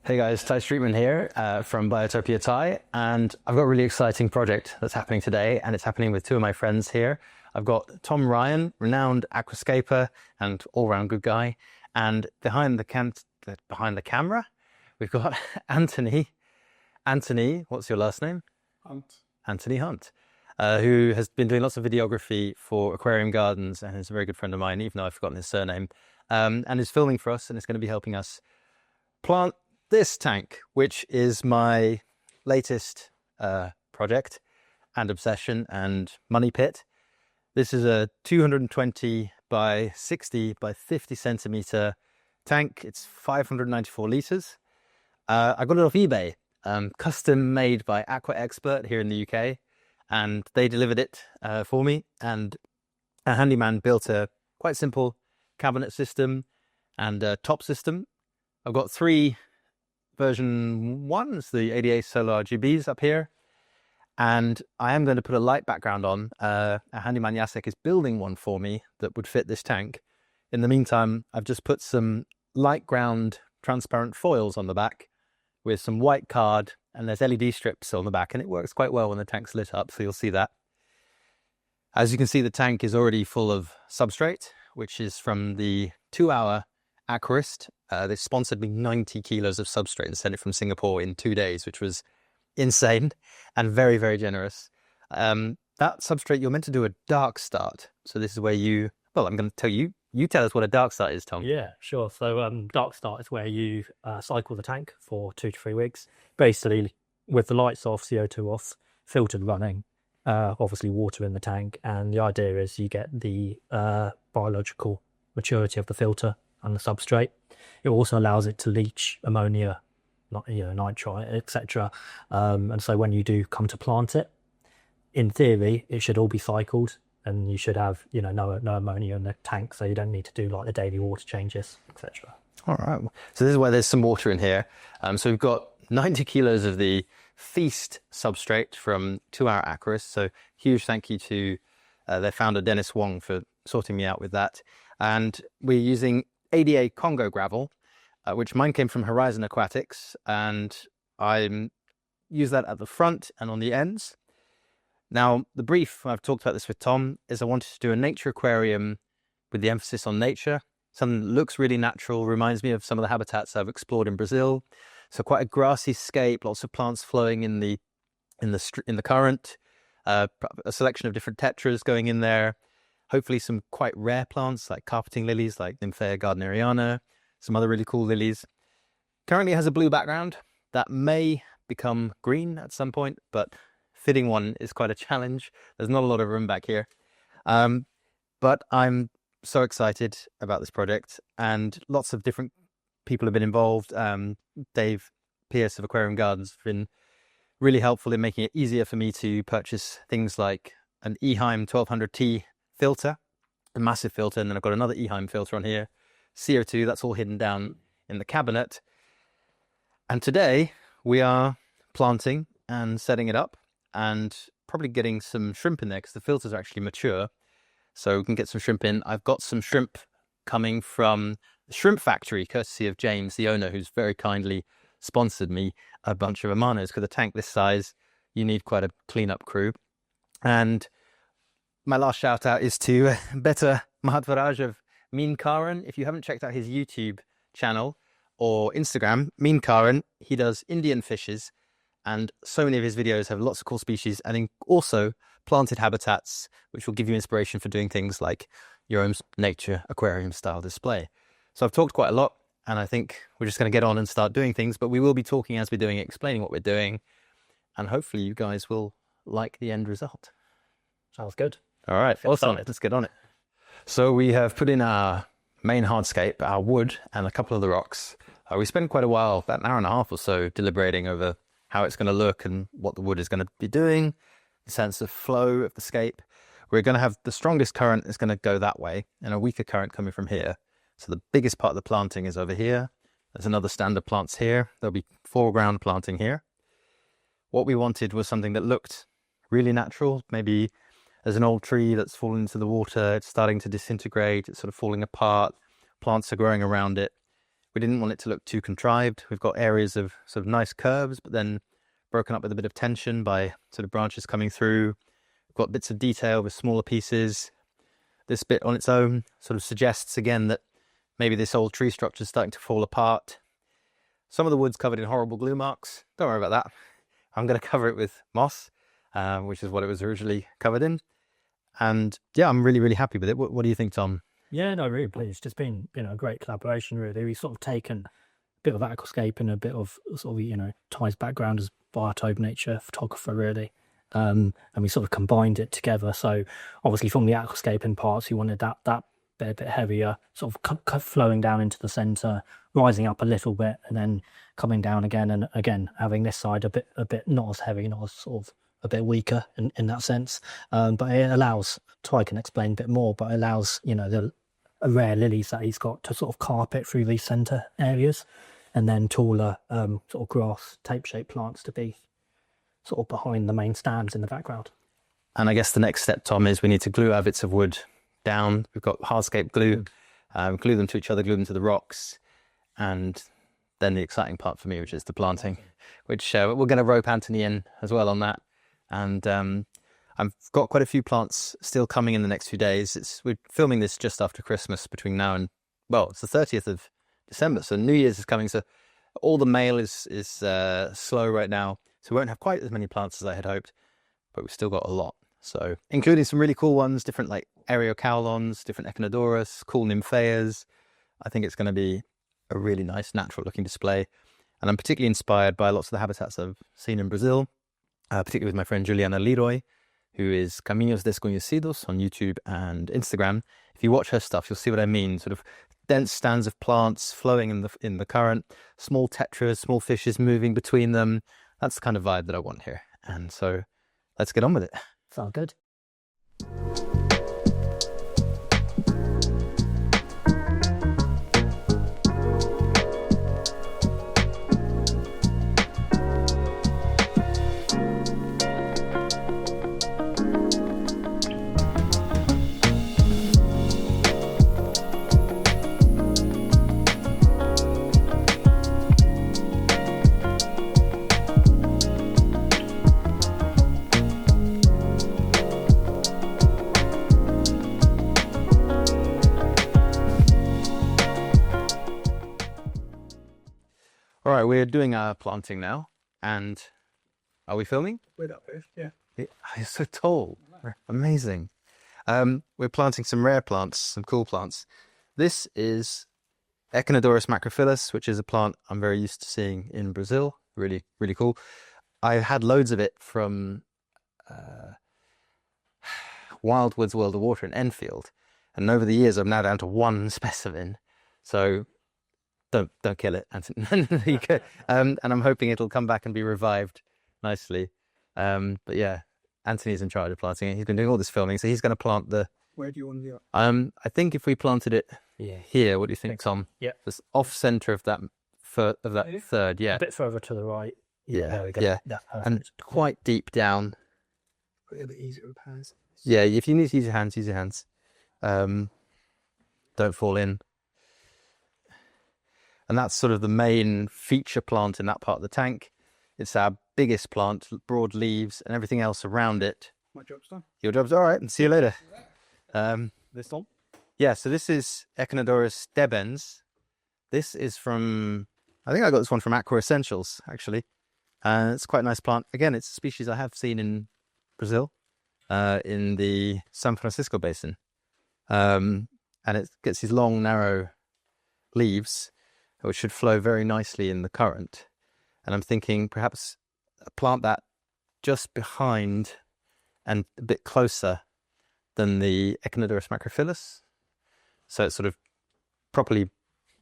Hey guys, Ty Streetman here from Biotopia Thai, and I've got a really exciting project that's happening today, and it's happening with two of my friends here. I've got Tom Ryan, renowned aquascaper and all-round good guy, and behind the camera, we've got Anthony. Anthony, what's your last name? Hunt. Anthony Hunt, who has been doing lots of videography for Aquarium Gardens and is a very good friend of mine, even though I've forgotten his surname, and is filming for us and is going to be helping us plant this tank, which is my latest project and obsession and money pit. This is a 220 by 60 by 50 centimeter tank. It's 594 litres. I got it off eBay, custom made by Aqua Expert here in the UK, and they delivered it for me, and a handyman built a quite simple cabinet system and a top system. I've got three version 1s, the 88 solar RGBs up here, and I am going to put a light background on. A handyman Jacek is building one for me that would fit this tank. In the meantime, I've just put some light ground transparent foils on the back with some white card, and there's LED strips on the back, and it works quite well when the tank's lit up, so you'll see that. As you can see, the tank is already full of substrate, which is from the 2-hour Aquarist. They sponsored me 90 kilos of substrate and sent it from Singapore in 2 days, which was insane and very, very generous. That substrate, you're meant to do a dark start. So this is where I'm going to tell you, you tell us what a dark start is, Tom. Yeah, sure. So dark start is where you cycle the tank for 2 to 3 weeks, basically with the lights off, CO2 off, filtered running, obviously water in the tank. And the idea is you get the biological maturity of the filter and the substrate. It also allows it to leach ammonia, nitrite, etc. And so when you do come to plant it, in theory, it should all be cycled, and you should have no ammonia in the tank, so you don't need to do like the daily water changes, etc. All right. So this is why there's some water in here. So we've got 90 kilos of the Feast substrate from 2-hour Aquarist. So huge thank you to their founder Dennis Wong for sorting me out with that. And we're using ADA Congo gravel, which mine came from Horizon Aquatics, and I use that at the front and on the ends. Now, the brief, I've talked about this with Tom, is I wanted to do a nature aquarium with the emphasis on nature. Something that looks really natural, reminds me of some of the habitats I've explored in Brazil. So quite a grassy scape, lots of plants flowing in the current, a selection of different tetras going in there. Hopefully some quite rare plants like carpeting lilies, like Nymphaea gardneriana, some other really cool lilies. Currently has a blue background that may become green at some point, but fitting one is quite a challenge. There's not a lot of room back here. But I'm so excited about this project, and lots of different people have been involved. Dave Pierce of Aquarium Gardens have been really helpful in making it easier for me to purchase things like an Eheim 1200T filter, a massive filter, and then I've got another Eheim filter on here, CO2, that's all hidden down in the cabinet. And today we are planting and setting it up, and probably getting some shrimp in there because the filters are actually mature, so we can get some shrimp in. I've got some shrimp coming from the shrimp factory, courtesy of James, the owner, who's very kindly sponsored me a bunch of Amanos, because a tank this size, you need quite a cleanup crew. And my last shout out is to Beta Mahatvaraj of Mean Karan. If you haven't checked out his YouTube channel or Instagram, Mean Karan, he does Indian fishes, and so many of his videos have lots of cool species, and also planted habitats, which will give you inspiration for doing things like your own nature aquarium style display. So I've talked quite a lot, and I think we're just going to get on and start doing things, but we will be talking as we're doing it, explaining what we're doing, and hopefully you guys will like the end result. Sounds good. All right, awesome. Let's get on it. So we have put in our main hardscape, our wood, and a couple of the rocks. We spent quite a while, about an hour and a half or so, deliberating over how it's going to look and what the wood is going to be doing, the sense of flow of the scape. We're going to have the strongest current is going to go that way, and a weaker current coming from here. So the biggest part of the planting is over here. There's another stand of plants here. There'll be foreground planting here. What we wanted was something that looked really natural. Maybe there's an old tree that's fallen into the water, it's starting to disintegrate, it's sort of falling apart, plants are growing around it. We didn't want it to look too contrived. We've got areas of sort of nice curves, but then broken up with a bit of tension by sort of branches coming through. We've got bits of detail with smaller pieces. This bit on its own sort of suggests again that maybe this old tree structure is starting to fall apart. Some of the wood's covered in horrible glue marks. Don't worry about that. I'm going to cover it with moss, which is what it was originally covered in. And yeah, I'm really, really happy with it. What do you think, Tom? Yeah, no, really pleased. It's been, a great collaboration, really. We've sort of taken a bit of aquascape and a bit of sort of, Ty's background as biotope nature photographer, really. And we sort of combined it together. So obviously from the aquascaping parts, we wanted that bit a bit heavier, sort of flowing down into the center, rising up a little bit, and then coming down again, and again having this side a bit not as heavy, not as sort of a bit weaker in that sense. But it allows, Ty can explain a bit more, but it allows, the rare lilies that he's got to sort of carpet through these center areas, and then taller sort of grass tape-shaped plants to be sort of behind the main stands in the background. And I guess the next step, Tom, is we need to glue our bits of wood down. We've got hardscape glue, glue them to each other, glue them to the rocks, and then the exciting part for me, which is the planting, which we're going to rope Anthony in as well on that. And I've got quite a few plants still coming in the next few days. We're filming this just after Christmas, between now and, well, it's the 30th of December, so New Year's is coming. So all the mail is slow right now, so we won't have quite as many plants as I had hoped, but we've still got a lot. So including some really cool ones, different like Areocaulons, different Echinodoros, cool Nymphaeas. I think it's going to be a really nice natural looking display. And I'm particularly inspired by lots of the habitats I've seen in Brazil, particularly with my friend Juliana Leroy, who is Caminos Desconhecidos on YouTube and Instagram. If you watch her stuff, you'll see what I mean. Sort of dense stands of plants flowing in the current, small tetras, small fishes moving between them. That's the kind of vibe that I want here. And so let's get on with it. Sounds good. All right, we're doing our planting now, and are we filming? We're up here, yeah. It's so tall. Amazing. We're planting some rare plants, some cool plants. This is Echinodoros macrophyllus, which is a plant I'm very used to seeing in Brazil. Really, really cool. I've had loads of it from Wildwoods World of Water in Enfield, and over the years I'm now down to one specimen. So don't kill it, Anthony. And I'm hoping it'll come back and be revived nicely. But yeah, Anthony's in charge of planting it. He's been doing all this filming, so he's going to plant the. Where do you want to do it? I think if we planted it here, what do you think, Tom? Yeah, just off center of that third. Yeah, a bit further to the right. Yeah, there we go. Yeah, and quite deep down. Put it a bit easier with hands. Yeah, if you need to use your hands, use your hands. Don't fall in. And that's sort of the main feature plant in that part of the tank. It's our biggest plant, broad leaves and everything else around it. My job's done. Your job's all right, and see you later. This one? Yeah, so this is Echinodoros debens. This is from, I think I got this one from Aqua Essentials, actually. It's quite a nice plant. Again, it's a species I have seen in Brazil, in the San Francisco basin. And it gets these long, narrow leaves, which should flow very nicely in the current. And I'm thinking perhaps plant that just behind and a bit closer than the Echinodoros macrophyllus. So it's sort of properly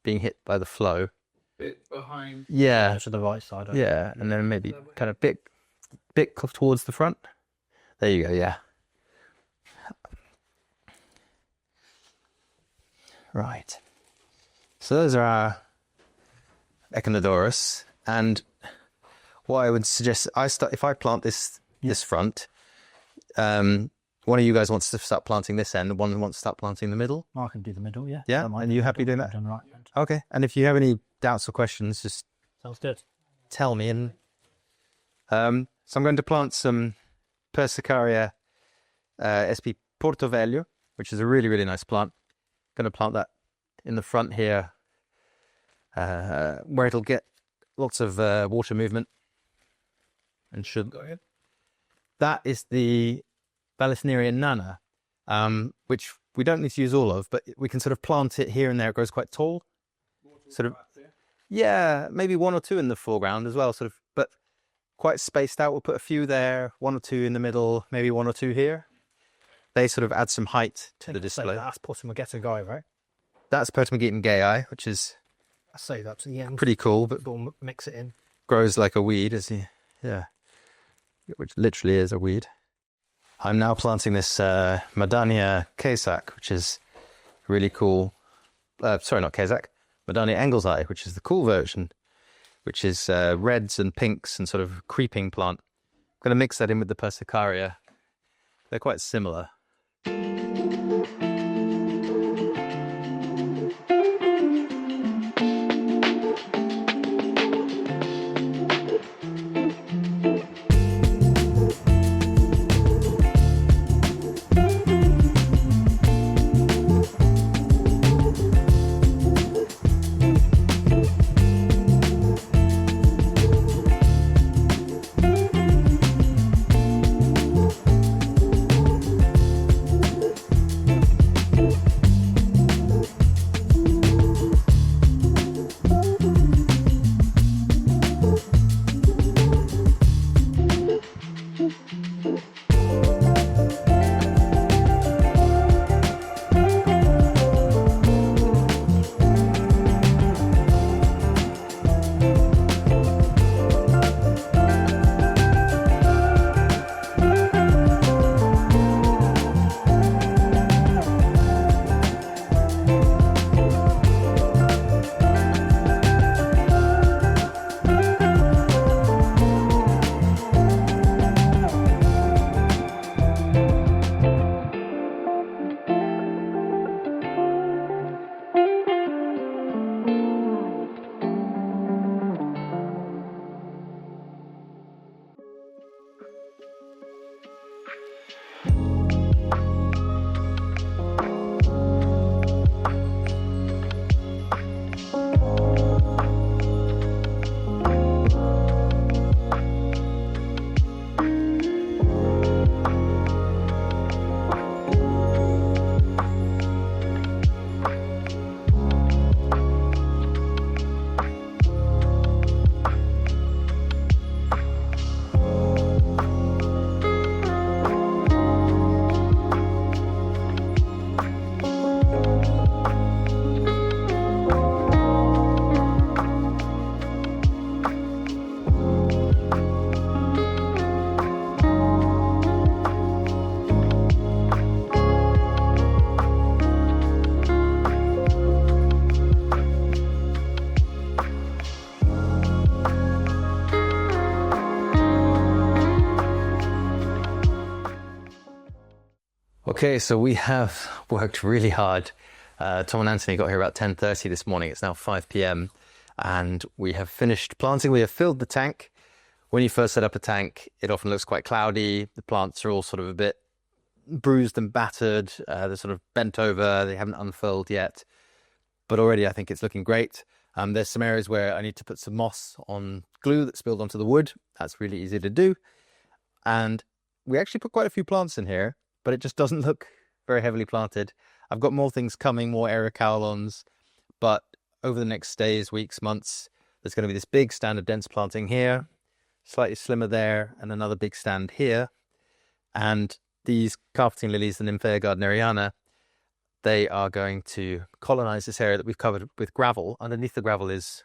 being hit by the flow. Bit behind. Yeah. To the right side. Yeah, and then maybe kind of bit towards the front. There you go, yeah. Right. So those are our Echinodoros, and what I would suggest, if I plant this front, one of you guys wants to start planting this end, one wants to start planting the middle. I can do the middle, yeah. Yeah, and you happy doing that? Done right hand. Okay, and if you have any doubts or questions, just Sounds good. tell me. And so I'm going to plant some Persicaria SP Portovello, which is a really, really nice plant. Going to plant that in the front here, where it'll get lots of water movement. And should Go ahead. that is the Vallisneria nana, which we don't need to use all of, but we can sort of plant it here and there. It grows quite tall. Sort of, yeah, maybe one or two in the foreground as well, sort of, but quite spaced out. We'll put a few there, one or two in the middle, maybe one or two here. They sort of add some height to the display. That's Portamagetta guy, right? That's Pertamageta gayi, which is I say that to the end. pretty cool, but We'll mix it in. grows like a weed, which literally is a weed. I'm now planting this Madania Kazak, which is really cool. Sorry, not Kazak. Madania Engelsei, which is the cool version, which is reds and pinks and sort of creeping plant. I'm going to mix that in with the Persicaria. They're quite similar. Okay, so we have worked really hard. Tom and Anthony got here about 10:30 this morning. It's now 5 p.m. and we have finished planting. We have filled the tank. When you first set up a tank, it often looks quite cloudy. The plants are all sort of a bit bruised and battered. They're sort of bent over. They haven't unfurled yet. But already I think it's looking great. There's some areas where I need to put some moss on glue that's spilled onto the wood. That's really easy to do. And we actually put quite a few plants in here, but it just doesn't look very heavily planted. I've got more things coming, more Ericaulons, but over the next days, weeks, months, there's going to be this big stand of dense planting here, slightly slimmer there, and another big stand here. And these carpeting lilies, the Nymphaea gardneriana, they are going to colonize this area that we've covered with gravel. Underneath the gravel is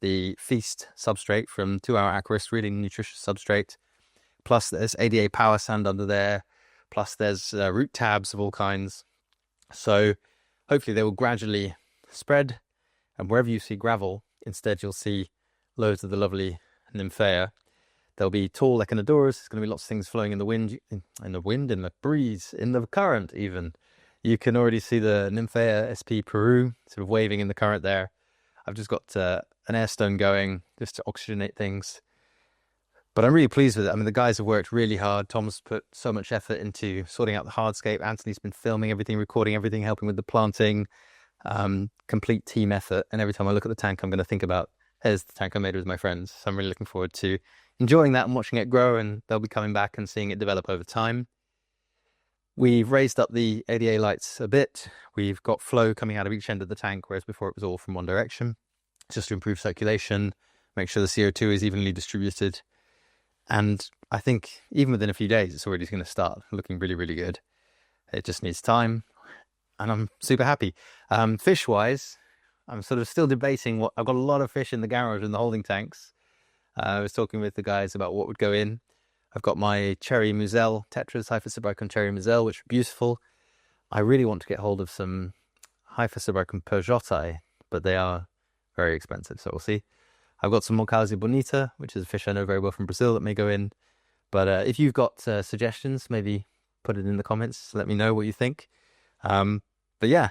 the feast substrate from 2 Hour Aquarist, really nutritious substrate. Plus there's ADA power sand under there. Plus there's root tabs of all kinds. So hopefully they will gradually spread. And wherever you see gravel, instead you'll see loads of the lovely Nymphaea. They'll be tall like an Adoras. There's going to be lots of things flowing in the wind, in the breeze, in the current even. You can already see the Nymphea SP Peru sort of waving in the current there. I've just got an air stone going just to oxygenate things. But I'm really pleased with it. I mean, the guys have worked really hard. Tom's put so much effort into sorting out the hardscape. Anthony's been filming everything, recording everything, helping with the planting. Complete team effort. And every time I look at the tank, I'm going to think about, here's the tank I made with my friends. So I'm really looking forward to enjoying that and watching it grow, and they'll be coming back and seeing it develop over time. We've raised up the ADA lights a bit. We've got flow coming out of each end of the tank, whereas before it was all from one direction, just to improve circulation, make sure the CO2 is evenly distributed. And I think even within a few days, it's already going to start looking really, really good. It just needs time, and I'm super happy. Fish-wise, I'm sort of still debating I've got a lot of fish in the garage and the holding tanks. I was talking with the guys about what would go in. I've got my cherry muselle tetras, Hyphosubaricum cherry muselle, which are beautiful. I really want to get hold of some Hyphosubaricum peugeoti, but they are very expensive, so we'll see. I've got some Moncasia bonita, which is a fish I know very well from Brazil that may go in. But if you've got suggestions, maybe put it in the comments. Let me know what you think. But yeah,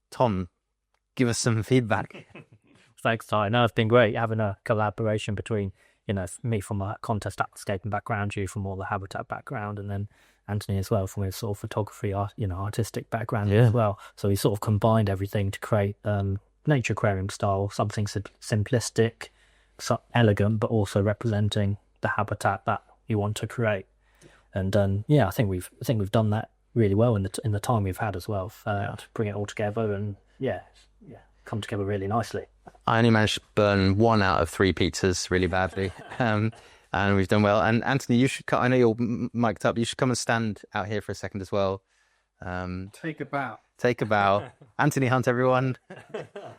Tom, give us some feedback. Thanks, Ty. No, it's been great having a collaboration between, me from a contest aquascaping background, you from more the habitat background, and then Anthony as well from his sort of photography, artistic background as well. So we sort of combined everything to create nature aquarium style, something simplistic, elegant, but also representing the habitat that you want to create. And I think we've done that really well in the time we've had as well to bring it all together, and come together really nicely. I only managed to burn 1 out of 3 pizzas really badly, and we've done well. And Anthony, you should I know you're mic'd up. You should come and stand out here for a second as well. Take a bow. Take a bow. Anthony Hunt, everyone,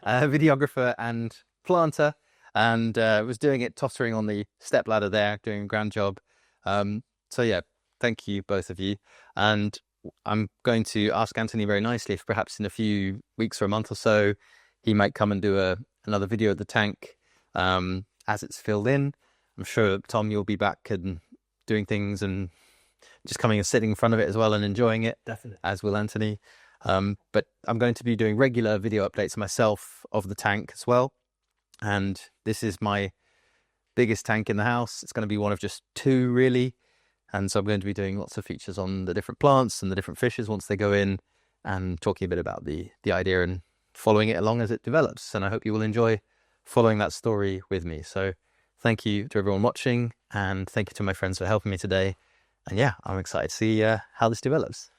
videographer and planter, and was doing it, tottering on the step ladder there, doing a grand job. So yeah, thank you both of you. And I'm going to ask Anthony very nicely if perhaps in a few weeks or a month or so he might come and do another video of the tank as it's filled in. I'm sure, Tom, you'll be back and doing things and just coming and sitting in front of it as well and enjoying it. Definitely. As will Anthony. But I'm going to be doing regular video updates myself of the tank as well. And this is my biggest tank in the house. It's going to be one of just 2 really. And so I'm going to be doing lots of features on the different plants and the different fishes once they go in, and talking a bit about the idea and following it along as it develops. And I hope you will enjoy following that story with me. So thank you to everyone watching, and thank you to my friends for helping me today. And yeah, I'm excited to see how this develops.